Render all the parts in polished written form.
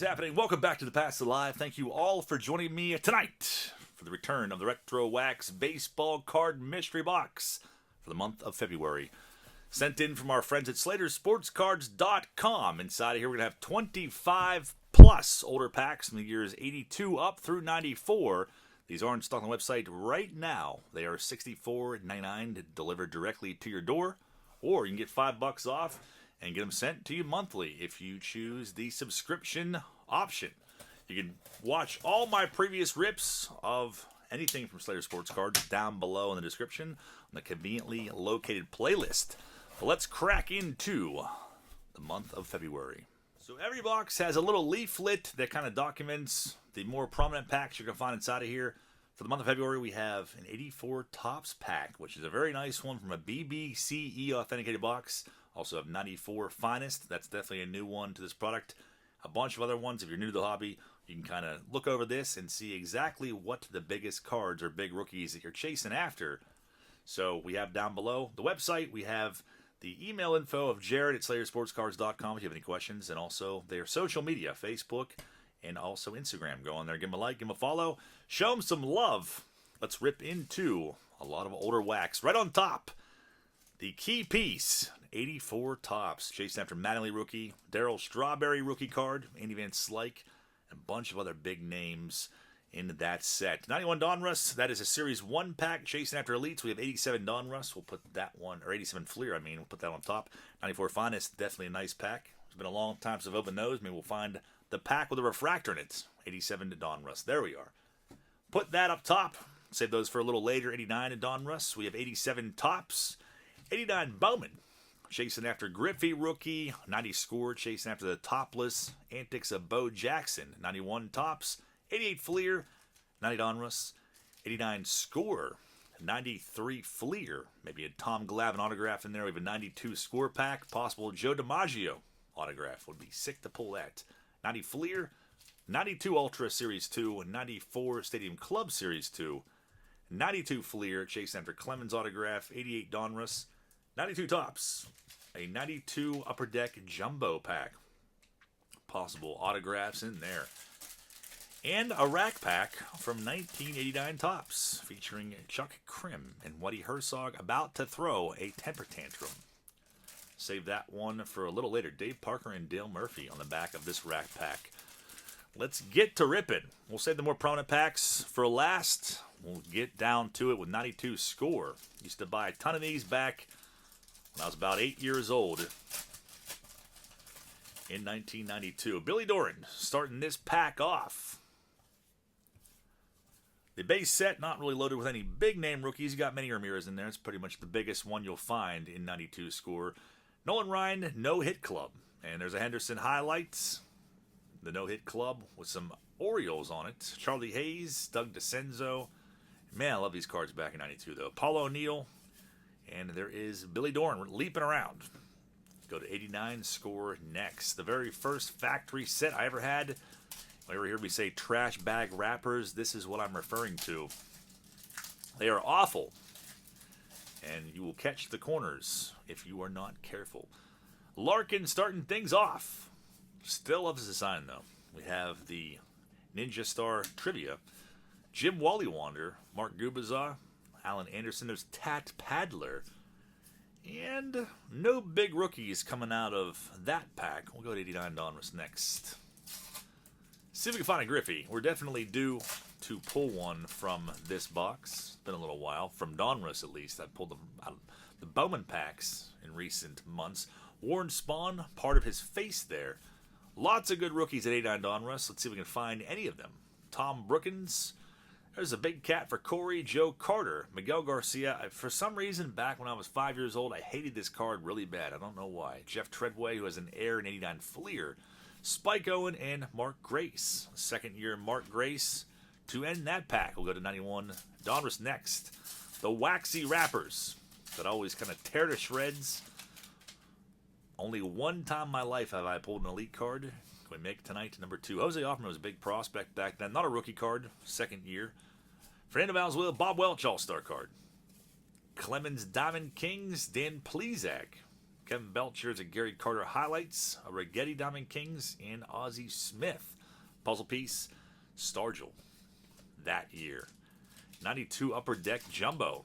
happening? Welcome back to the Past Alive. Thank you all for joining me tonight for the return of the RetroWax Baseball Card Mystery Box for the month of February. Sent in from our friends at SlaterSportsCards.com. Inside of here, we're going to have 25 plus older packs from the years 82 up through 94. These are in stock on the website right now. They are $64.99 delivered directly to your door, or you can get $5 off and get them sent to you monthly if you choose the subscription option. You can watch all my previous rips of anything from Slater Sports Cards down below in the description on the conveniently located playlist. But let's crack into the month of February. So every box has a little leaflet that kind of documents the more prominent packs you're going to find inside of here. For the month of February, we have an 84 Topps pack, which is a very nice one from a BBCE authenticated box. Also have 94 Finest. That's definitely a new one to this product. A bunch of other ones. If you're new to the hobby, you can kind of look over this and see exactly what the biggest cards or big rookies that you're chasing after. So we have down below the website, we have the email info of Jared at SlaterSportsCards.com if you have any questions, and also their social media, Facebook and also Instagram. Go on there, give them a like, give them a follow, show them some love. Let's rip into a lot of older wax. Right on top, the key piece, 84 Topps, chasing after Mattingly rookie, Darryl Strawberry rookie card, Andy Van Slyke, and a bunch of other big names in that set. 91 Donruss, that is a Series 1 pack, chasing after Elites. We have 87 Donruss, we'll put that one, or 87 Fleer, we'll put that on top. 94 Finest, definitely a nice pack. It's been a long time since I've opened those. Maybe we'll find the pack with a refractor in it. 87 Donruss, there we are. Put that up top, save those for a little later. 89 Donruss, we have 87 Topps. 89 Bowman, chasing after Griffey rookie. 90 Score, chasing after the topless antics of Bo Jackson. 91 Topps. 88 Fleer. 90 Donruss. 89 Score. 93 Fleer. Maybe a Tom Glavine autograph in there. We have a 92 Score pack. Possible Joe DiMaggio autograph. Would be sick to pull that. 90 Fleer. 92 Ultra Series 2. 94 Stadium Club Series 2. 92 Fleer, chasing after Clemens autograph. 88 Donruss. 92 Topps, a 92 Upper Deck Jumbo pack. Possible autographs in there. And a rack pack from 1989 Topps, featuring Chuck Krim and Woody Herzog about to throw a temper tantrum. Save that one for a little later. Dave Parker and Dale Murphy on the back of this rack pack. Let's get to ripping. We'll save the more prominent packs for last. We'll get down to it with 92 Score. Used to buy a ton of these back when I was about 8 years old in 1992. Billy Doran starting this pack off. The base set not really loaded with any big name rookies. You got Manny Ramirez in there. It's pretty much the biggest one you'll find in 92 Score. Nolan Ryan, No Hit Club. And there's a Henderson highlights. The No Hit Club with some Orioles on it. Charlie Hayes, Doug DeCenzo. Man, I love these cards back in 92 though. Paul O'Neill. And there is Billy Doran leaping around. Go to 89 Score next. The very first factory set I ever had. Whenever you hear me say trash bag wrappers, this is what I'm referring to. They are awful. And you will catch the corners if you are not careful. Larkin starting things off. Still loves the design though. We have the Ninja Star Trivia. Jim Wallywander, Mark Gubazza, Alan Anderson, there's Tat Padler. And no big rookies coming out of that pack. We'll go to 89 Donruss next. See if we can find a Griffey. We're definitely due to pull one from this box. It's been a little while. From Donruss, at least. I pulled them out of the Bowman packs in recent months. Warren Spahn, part of his face there. Lots of good rookies at 89 Donruss. Let's see if we can find any of them. Tom Brookins. There's a big cat for Corey. Joe Carter. Miguel Garcia. For some reason, back when I was 5 years old, I hated this card really bad. I don't know why. Jeff Treadway, who has an Air in 89 Fleer. Spike Owen and Mark Grace. Second year Mark Grace to end that pack. We'll go to 91 Donruss next. The waxy wrappers that always kind of tear to shreds. Only one time in my life have I pulled an elite card. We make tonight number 2. Jose Offerman was a big prospect back then. Not a rookie card, second year. Fernando Valenzuela, Bob Welch All-Star card. Clemens Diamond Kings, Dan Plesac. Kevin Belcher's a Gary Carter highlights, a Rigetti Diamond Kings, and Ozzie Smith. Puzzle piece, Stargell. That year. 92 Upper Deck Jumbo.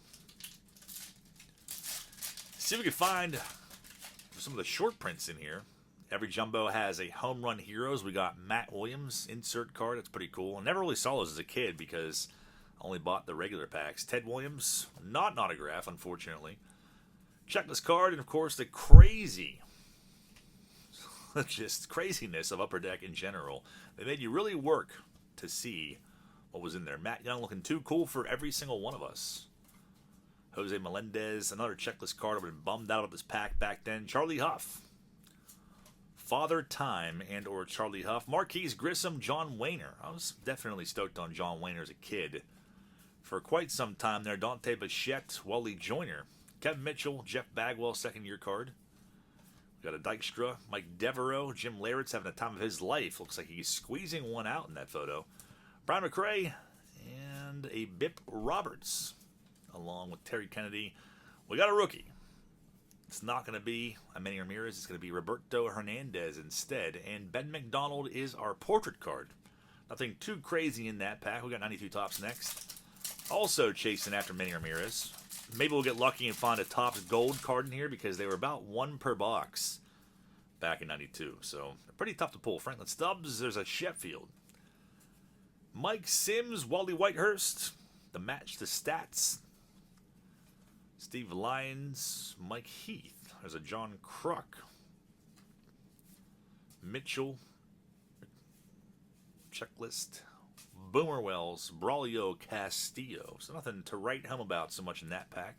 See if we can find some of the short prints in here. Every jumbo has a home run heroes. We got Matt Williams insert card. That's pretty cool. I never really saw those as a kid because I only bought the regular packs. Ted Williams, not an autograph, unfortunately. Checklist card, and of course the crazy, just craziness of Upper Deck in general. They made you really work to see what was in there. Matt Young looking too cool for every single one of us. Jose Melendez, another checklist card. I've been bummed out of this pack back then. Charlie Huff. Father Time and or Charlie Huff. Marquise Grissom, John Wayner. I was definitely stoked on John Wayner as a kid. For quite some time there, Dante Bichette, Wally Joyner. Kevin Mitchell, Jeff Bagwell, second-year card. We got a Dykstra, Mike Devereaux, Jim Leyritz having the time of his life. Looks like he's squeezing one out in that photo. Brian McRae and a Bip Roberts, along with Terry Kennedy. We got a rookie. It's not going to be Manny Ramirez. It's going to be Roberto Hernandez instead. And Ben McDonald is our portrait card. Nothing too crazy in that pack. We got 92 Topps next. Also chasing after Manny Ramirez. Maybe we'll get lucky and find a Topps gold card in here because they were about one per box back in 92. So they're pretty tough to pull. Franklin Stubbs, there's a Sheffield. Mike Sims, Wally Whitehurst. The match the stats. Steve Lyons, Mike Heath. There's a John Kruk. Mitchell. Checklist. Boomer Wells, Braulio Castillo. So nothing to write home about so much in that pack.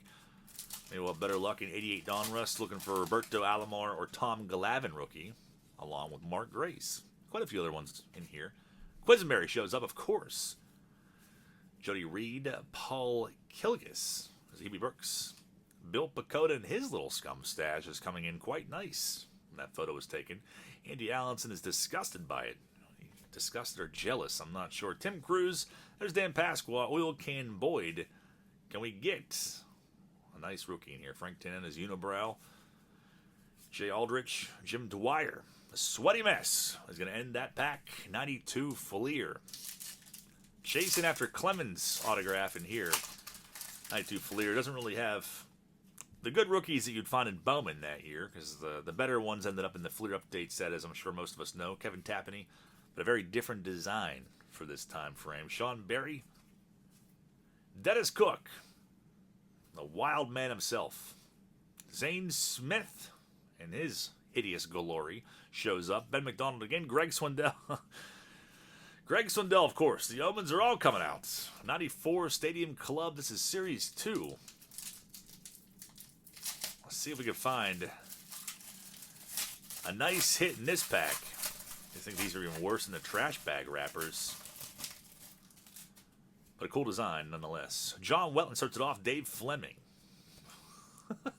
Maybe we'll have better luck in 88 Donruss looking for Roberto Alomar or Tom Glavine rookie, along with Mark Grace. Quite a few other ones in here. Quisenberry shows up, of course. Jody Reed, Paul Kilgis. Hebe Brooks. Bill Pacoda and his little scum stash is coming in quite nice when that photo was taken. Andy Allenson is disgusted by it. Disgusted or jealous, I'm not sure. Tim Cruz, there's Dan Pasqua, Oil Can Boyd. Can we get a nice rookie in here? Frank Tannen is Unibrow. Jay Aldrich, Jim Dwyer. A sweaty mess is going to end that pack. 92 Fleer. Chasing after Clemens autograph in here. 92 Fleer doesn't really have the good rookies that you'd find in Bowman that year, because the better ones ended up in the Fleer update set, as I'm sure most of us know. Kevin Tappaney, but a very different design for this time frame. Sean Berry, Dennis Cook, the wild man himself. Zane Smith and his hideous glory shows up. Ben McDonald again. Greg Swindell. Greg Swindell, of course. The omens are all coming out. 94 Stadium Club. This is Series 2. Let's see if we can find a nice hit in this pack. I think these are even worse than the trash bag wrappers. But a cool design nonetheless. John Wetland starts it off. Dave Fleming.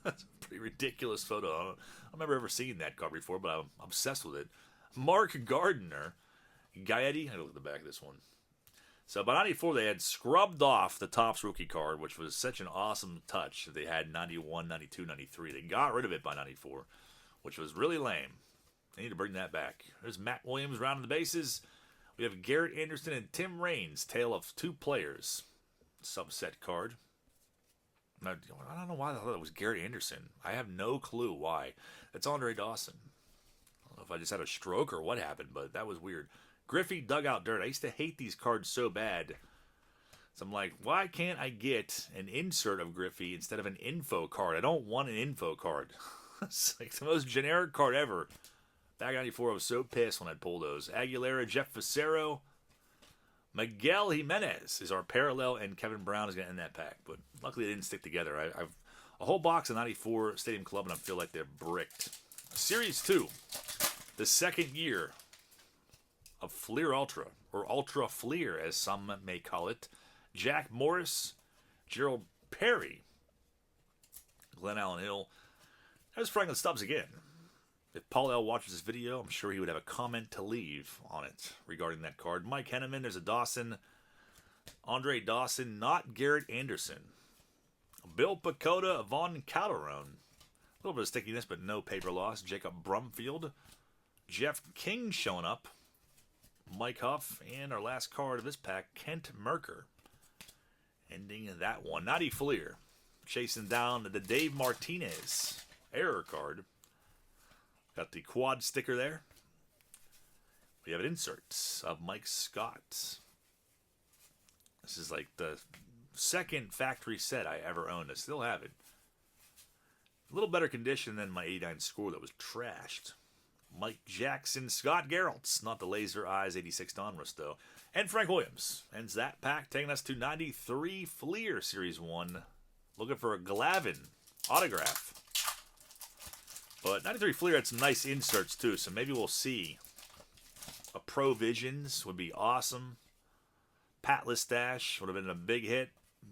That's a pretty ridiculous photo. I don't remember ever seeing that card before, but I'm obsessed with it. Mark Gardner. Gaetti. I look at the back of this one. So by 94, they had scrubbed off the Topps rookie card, which was such an awesome touch. They had 91, 92, 93. They got rid of it by 94, which was really lame. They need to bring that back. There's Matt Williams rounding the bases. We have Garrett Anderson and Tim Raines, tale of two players. Subset card. I don't know why I thought it was Garrett Anderson. I have no clue why. It's Andre Dawson. I don't know if I just had a stroke or what happened, but that was weird. Griffey Dugout Dirt. I used to hate these cards so bad. So I'm like, why can't I get an insert of Griffey instead of an info card? I don't want an info card. It's like the most generic card ever. Back in 94, I was so pissed when I pulled those. Aguilera, Jeff Facero, Miguel Jimenez is our parallel, and Kevin Brown is going to end that pack. But luckily, they didn't stick together. I've a whole box of 94 Stadium Club, and I feel like they're bricked. Series 2, the second year of Fleer Ultra, or Ultra Fleer, as some may call it. Jack Morris, Gerald Perry, Glenn Allen Hill. There's Franklin Stubbs again. If Paul L. watches this video, I'm sure he would have a comment to leave on it regarding that card. Mike Henneman, there's a Dawson. Andre Dawson, not Garrett Anderson. Bill Pacoda, Von Calderon. little bit of stickiness, but no paper loss. Jacob Brumfield. Jeff King showing up. Mike Huff. And our last card of this pack, Kent Merker. Ending that one. Natty Fleer. Chasing down the Dave Martinez error card. Got the quad sticker there. We have an insert of Mike Scott. This is like the second factory set I ever owned. I still have it. A little better condition than my 89 score that was trashed. Mike Jackson, Scott Geraltz, not the Laser Eyes 86 Donruss though. And Frank Williams ends that pack, taking us to 93 Fleer Series 1. Looking for a Glavin autograph. But 93 Fleer had some nice inserts too, so maybe we'll see. A Pro Visions would be awesome. Pat Listash would have been a big hit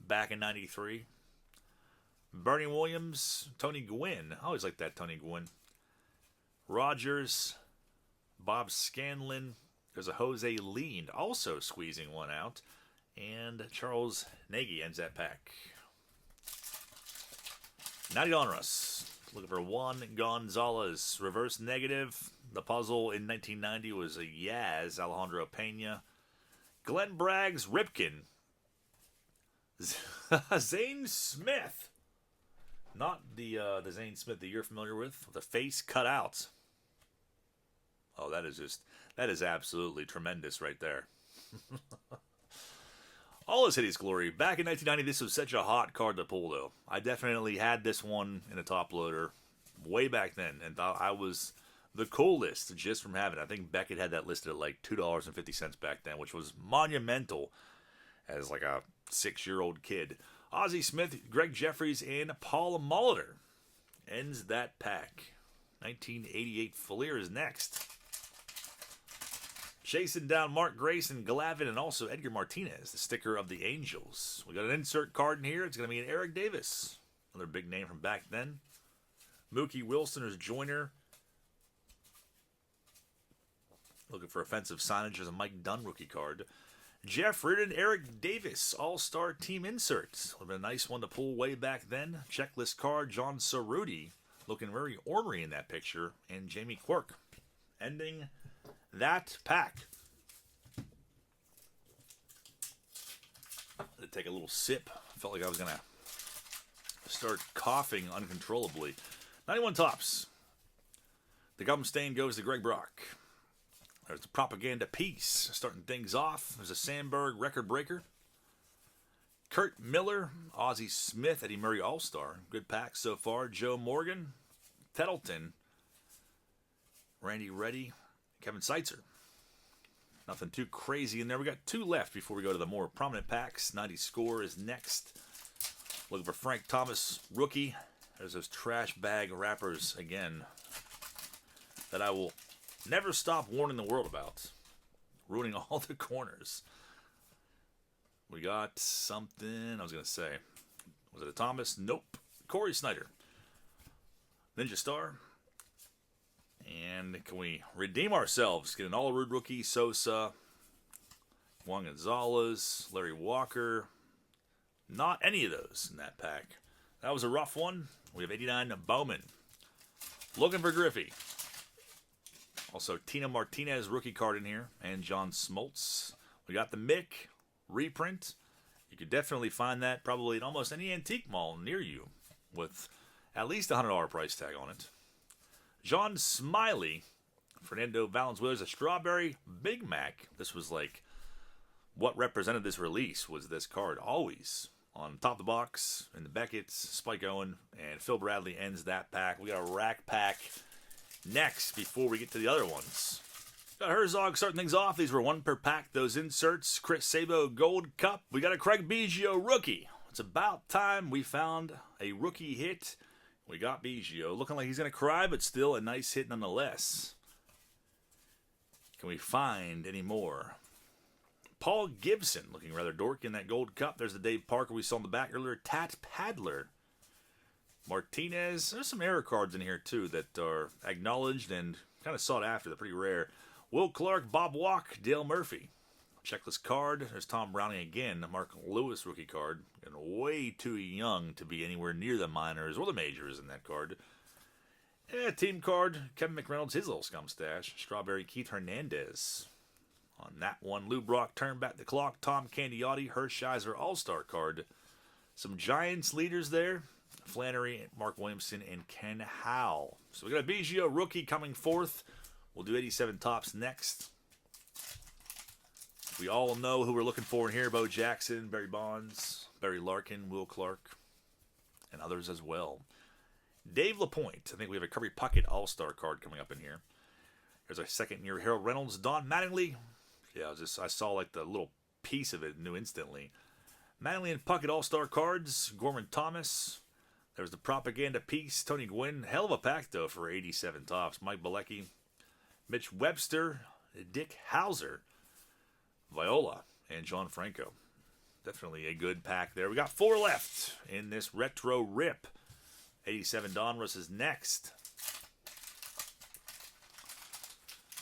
back in 93. Bernie Williams, Tony Gwynn. I always like that Tony Gwynn. Rogers, Bob Scanlon. There's a Jose Lean also squeezing one out. And Charles Nagy ends that pack. 90 Donruss. Looking for Juan Gonzalez. Reverse negative. The puzzle in 1990 was a Yaz, Alejandro Pena. Glenn Bragg's Ripken. Zane Smith. Not the Zane Smith that you're familiar with the face cut out. Oh, that is absolutely tremendous right there. All his hideous glory. Back in 1990, this was such a hot card to pull, though. I definitely had this one in a top loader way back then, and thought I was the coolest just from having it. I think Beckett had that listed at like $2.50 back then, which was monumental as like a 6-year-old kid. Ozzie Smith, Greg Jeffries, and Paul Molitor ends that pack. 1988 Fleer is next. Chasing down Mark Grayson, Glavin, and also Edgar Martinez, the sticker of the Angels. We got an insert card in here. It's going to be an Eric Davis, another big name from back then. Mookie Wilson is Joyner. Looking for offensive signage. There's a Mike Dunn rookie card. Jeff Reardon, Eric Davis, All-Star Team inserts. Would have been a nice one to pull way back then. Checklist card, John Cerruti, looking very ornery in that picture. And Jamie Quirk. Ending that pack. I had to take a little sip. Felt like I was going to start coughing uncontrollably. 91 Tops. The gum stain goes to Greg Brock. There's the Propaganda Piece, starting things off. There's a Sandberg record breaker. Kurt Miller, Ozzie Smith, Eddie Murray All-Star. Good pack so far. Joe Morgan, Tettleton, Randy Reddy, Kevin Seitzer. Nothing too crazy in there. We got 2 left before we go to the more prominent packs. 90 Score is next. Looking for Frank Thomas, rookie. There's those trash bag wrappers again that I will never stop warning the world about. Ruining all the corners. We got something I was going to say. Was it a Thomas? Nope. Corey Snyder. Ninja Star. And can we redeem ourselves? Get an All-Road rookie. Sosa. Juan Gonzalez. Larry Walker. Not any of those in that pack. That was a rough one. We have 89 Bowman. Looking for Griffey. Also, Tina Martinez rookie card in here. And John Smoltz. We got the Mick reprint. You could definitely find that probably in almost any antique mall near you with at least a $100 price tag on it. John Smiley. Fernando Valenzuela's a Strawberry Big Mac. This was like what represented this release was this card. Always on top of the box. And the Beckett's, Spike Owen, and Phil Bradley ends that pack. We got a rack pack next before we get to the other ones. Got Herzog starting things off. These were 1 per pack. Those inserts. Chris Sabo Gold Cup. We got a Craig Biggio rookie. It's about time we found a rookie hit. We got Biggio. Looking like he's going to cry, but still a nice hit nonetheless. Can we find any more? Paul Gibson looking rather dorky in that Gold Cup. There's the Dave Parker we saw in the back earlier. Tat Padler. Martinez. There's some error cards in here, too, that are acknowledged and kind of sought after. They're pretty rare. Will Clark, Bob Walk, Dale Murphy. Checklist card. There's Tom Browning again. Mark Lewis rookie card. And way too young to be anywhere near the minors or the majors in that card. Yeah, team card. Kevin McReynolds, his little scum stash. Strawberry Keith Hernandez. On that one, Lou Brock turned back the clock. Tom Candiotti, Hershiser All-Star card. Some Giants leaders there. Flannery, Mark Williamson, and Ken Howell. So we got a Biggio rookie coming forth. We'll do 87 tops next. We all know who we're looking for in here. Bo Jackson, Barry Bonds, Barry Larkin, Will Clark, and others as well. Dave LaPointe. I think we have a Kirby Puckett All-Star card coming up in here. There's our second year. Harold Reynolds, Don Mattingly. Yeah, I saw like the little piece of it and knew instantly. Mattingly and Puckett All-Star cards. Gorman Thomas. There's the propaganda piece. Tony Gwynn. Hell of a pack, though, for 87 tops. Mike Bilecki. Mitch Webster. Dick Hauser. Viola. And John Franco. Definitely a good pack there. We got 4 left in this retro rip. 87 Donruss is next.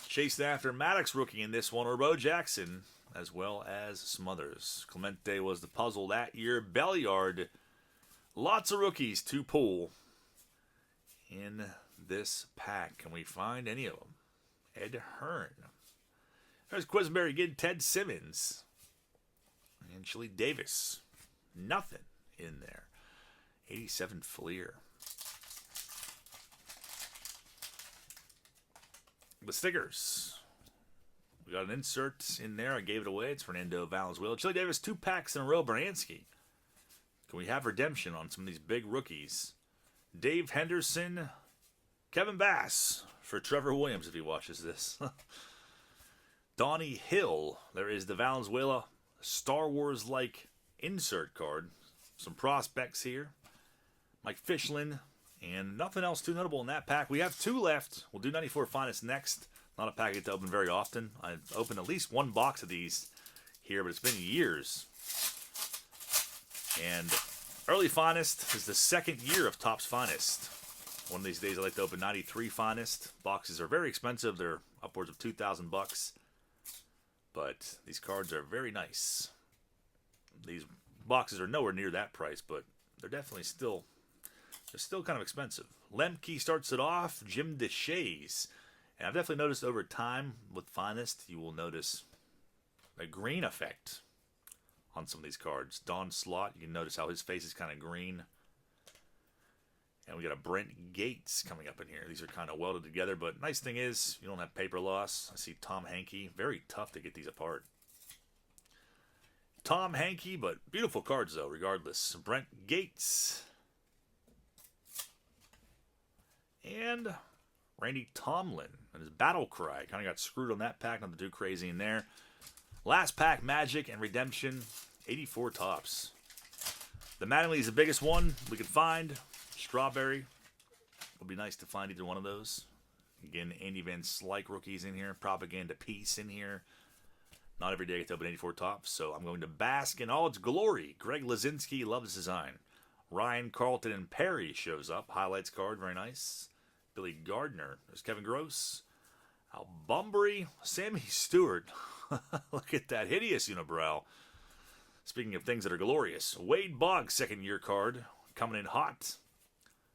Chasing after Maddox rookie in this one, or Bo Jackson, as well as Smothers. Clemente was the puzzle that year. Belliard. Lots of rookies to pull in this pack. Can we find any of them? Ed Hearn. There's Quisenberry again. Ted Simmons. And Chili Davis. Nothing in there. 87 Fleer. The stickers. We got an insert in there. I gave it away. It's Fernando Valenzuela. Chili Davis, 2 packs in a row. Bransky. Can we have redemption on some of these big rookies? Dave Henderson. Kevin Bass for Trevor Williams if he watches this. Donnie Hill. There is the Valenzuela Star Wars-like insert card. Some prospects here. Mike Fishlin. And nothing else too notable in that pack. We have 2 left. We'll do 94 Finest next. Not a pack I get to open very often. I've opened at least 1 box of these here, but it's been years. And Early Finest is the 2nd year of Topps Finest. One of these days I'd like to open 93 Finest. Boxes are very expensive. They're upwards of $2,000. But these cards are very nice. These boxes are nowhere near that price, but they're definitely still kind of expensive. Lemke starts it off. Jim DeShays. And I've definitely noticed over time with Finest, you will notice a green effect on some of these cards. Don Slott, you can notice how his face is kind of green. And we got a Brent Gates coming up in here. These are kind of welded together, but nice thing is you don't have paper loss. I see Tom Hankey. Very tough to get these apart. Tom Hankey, but beautiful cards though, regardless. Brent Gates. And Randy Tomlin and his Battle Cry. Kind of got screwed on that pack. Nothing too crazy in there. Last pack, Magic and Redemption. 84 tops. The Mattingly is the biggest one we could find. Strawberry. Would be nice to find either one of those. Again, Andy Van Slyke rookies in here. Propaganda piece in here. Not every day I get to open 84 tops, so I'm going to bask in all its glory. Greg Lazinski loves design. Ryan Carlton and Perry shows up. Highlights card, very nice. Billy Gardner. There's Kevin Gross. Al Bunbury. Sammy Stewart. Look at that hideous unibrow. Speaking of things that are glorious. Wade Boggs, 2nd year card. Coming in hot.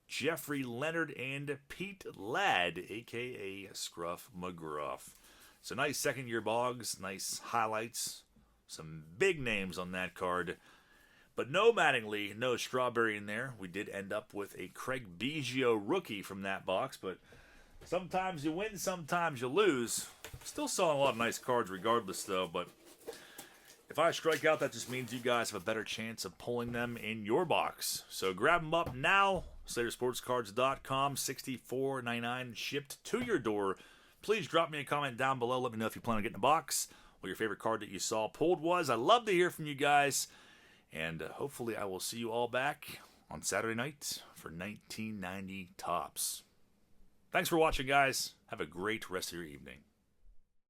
Jeffrey Leonard and Pete Ladd, a.k.a. Scruff McGruff. So nice 2nd year Boggs. Nice highlights. Some big names on that card. But no Mattingly, no Strawberry in there. We did end up with a Craig Biggio rookie from that box, but sometimes you win, sometimes you lose. Still saw a lot of nice cards regardless, though, but if I strike out, that just means you guys have a better chance of pulling them in your box. So grab them up now. SlaterSportsCards.com, $64.99 shipped to your door. Please drop me a comment down below. Let me know if you plan on getting a box, what your favorite card that you saw pulled was. I'd love to hear from you guys. And hopefully I will see you all back on Saturday night for 1990 Topps. Thanks for watching, guys. Have a great rest of your evening.